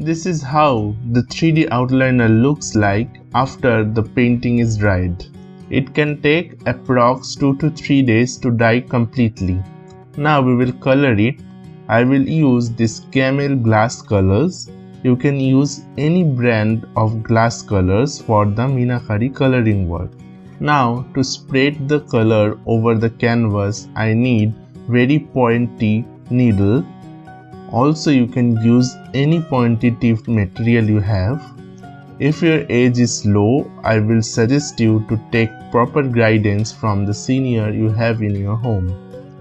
This is how the 3D outliner looks like after the painting is dried. It can take approx 2 to 3 days to dry completely. Now we will color it. I will use this camel glass colors. You can use any brand of glass colors for the Meenakari coloring work. Now to spread the color over the canvas, I need very pointy needle. Also you can use any pointy tip material you have. If your age is low, I will suggest you to take proper guidance from the senior you have in your home.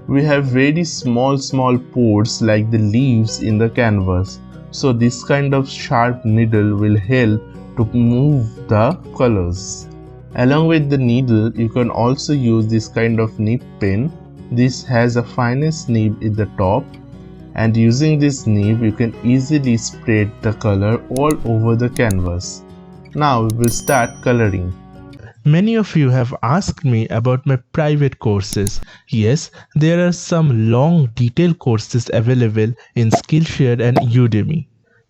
We have very small pores like the leaves in the canvas, so this kind of sharp needle will help to move the colors. Along with the needle, you can also use this kind of nib pen. This has a finest nib in the top, and using this nib you can easily spread the color all over the canvas. Now we will start coloring. Many of you have asked me about my private courses. Yes, there are some long detailed courses available in Skillshare and Udemy.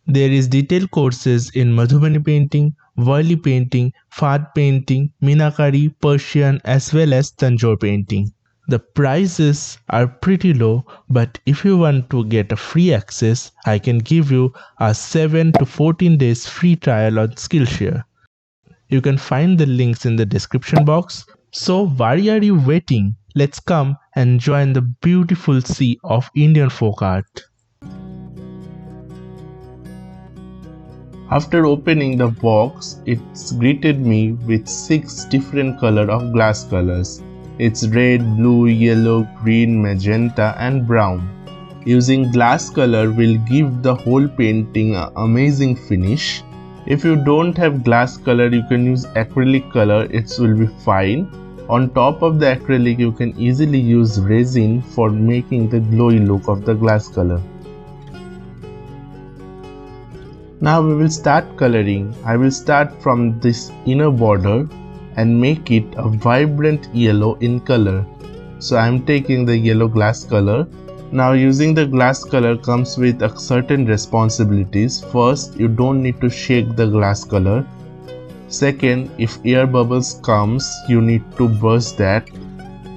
There is detailed courses in Madhubani painting, Worli painting, Fad painting, Meenakari, Persian as well as Tanjore painting. The prices are pretty low, but if you want to get a free access, I can give you a 7 to 14 days free trial on Skillshare. You can find the links in the description box. So why are you waiting? Let's come and join the beautiful sea of Indian folk art. After opening the box, it's greeted me with 6 different color of glass colors. It's red, blue, yellow, green, magenta and brown. Using glass color will give the whole painting an amazing finish. If you don't have glass color, you can use acrylic color, it will be fine. On top of the acrylic, you can easily use resin for making the glowy look of the glass color. Now we will start coloring. I will start from this inner border and make it a vibrant yellow in color. So I am taking the yellow glass color. Now using the glass color comes with a certain responsibilities. First, you don't need to shake the glass color. Second, if air bubbles comes, you need to burst that.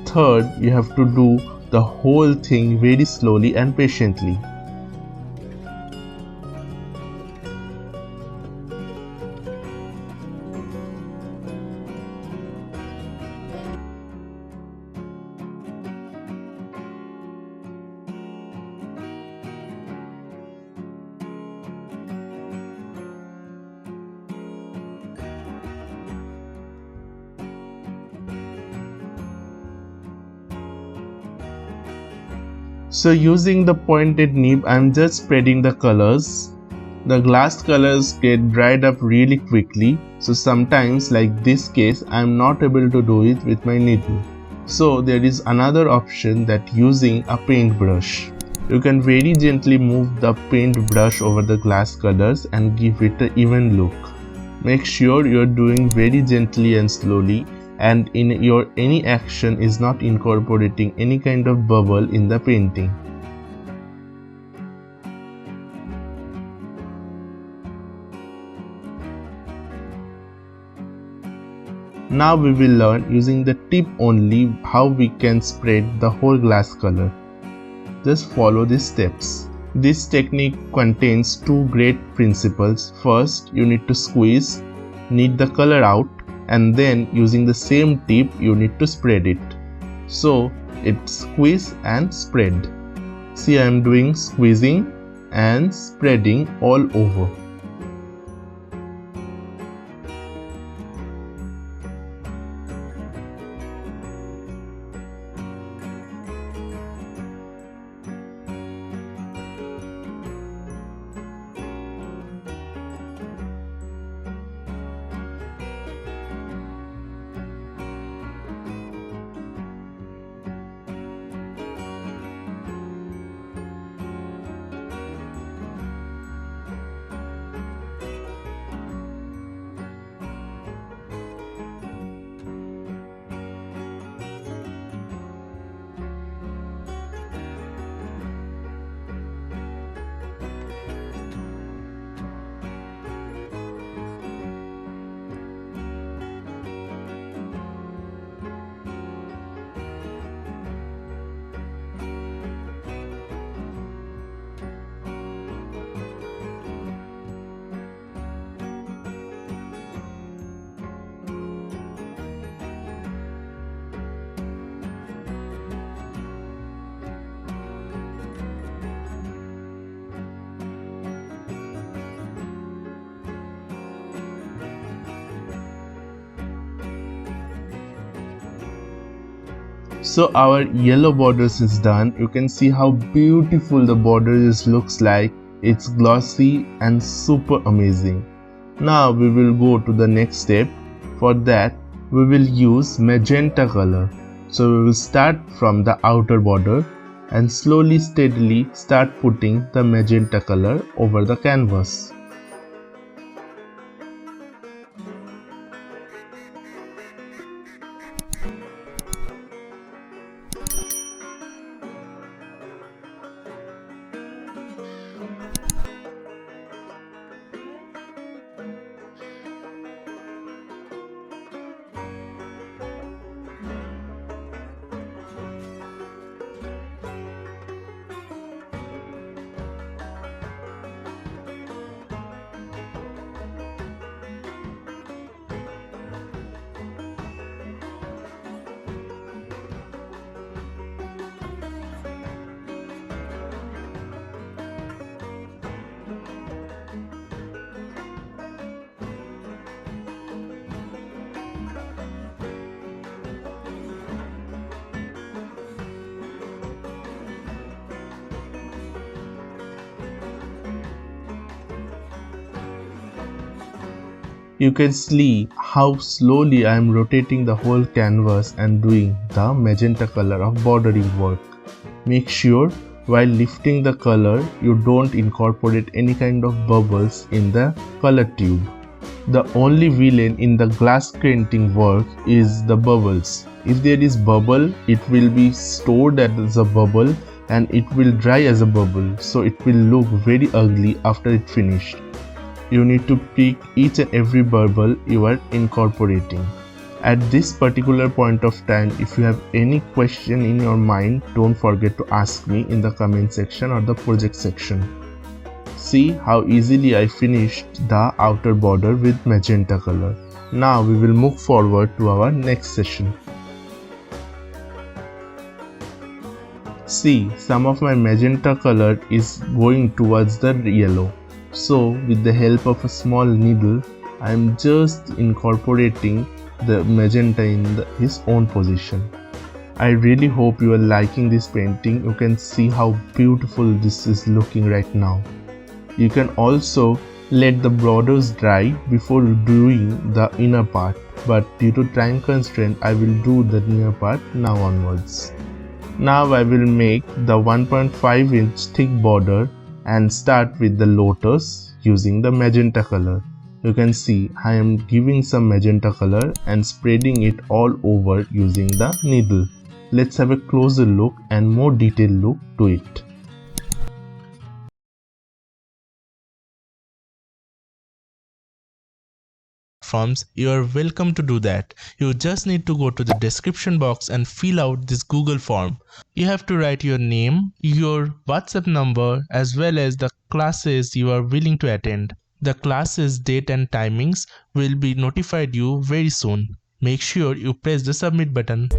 Third, you have to do the whole thing very slowly and patiently. So using the pointed nib, I am just spreading the colors. The glass colors get dried up really quickly, so sometimes like this case I am not able to do it with my needle. So there is another option, that using a paintbrush. You can very gently move the paintbrush over the glass colors and give it an even look. Make sure you are doing very gently and slowly, and in your any action is not incorporating any kind of bubble in the painting. Now we will learn using the tip only how we can spread the whole glass color. Just follow these steps. This technique contains 2 great principles. First, you need to squeeze, knead the color out, and then using the same tip you need to spread it. So it's squeeze and spread. See, I am doing squeezing and spreading all over. So our yellow borders is done. You can see how beautiful the borders looks like. It's glossy and super amazing. Now we will go to the next step. For that we will use magenta color. So we will start from the outer border and slowly steadily start putting the magenta color over the canvas. You can see how slowly I am rotating the whole canvas and doing the magenta color of bordering work. Make sure while lifting the color you don't incorporate any kind of bubbles in the color tube. The only villain in the glass painting work is the bubbles. If there is bubble, it will be stored as a bubble and it will dry as a bubble, so it will look very ugly after it finished. You need to pick each and every bubble you are incorporating. At this particular point of time, if you have any question in your mind, don't forget to ask me in the comment section or the project section. See how easily I finished the outer border with magenta color. Now we will move forward to our next session. See, some of my magenta color is going towards the yellow. So with the help of a small needle, I am just incorporating the magenta in his own position. I really hope you are liking this painting. You can see how beautiful this is looking right now. You can also let the borders dry before doing the inner part, but due to time constraint I will do the inner part now onwards. Now I will make the 1.5 inch thick border and start with the lotus using the magenta color. You can see I am giving some magenta color and spreading it all over using the needle. Let's have a closer look and more detailed look to it. Forms, you are welcome to do that. You just need to go to the description box and fill out this Google form. You have to write your name, your WhatsApp number, as well as the classes you are willing to attend. The classes date and timings will be notified you very soon. Make sure you press the submit button.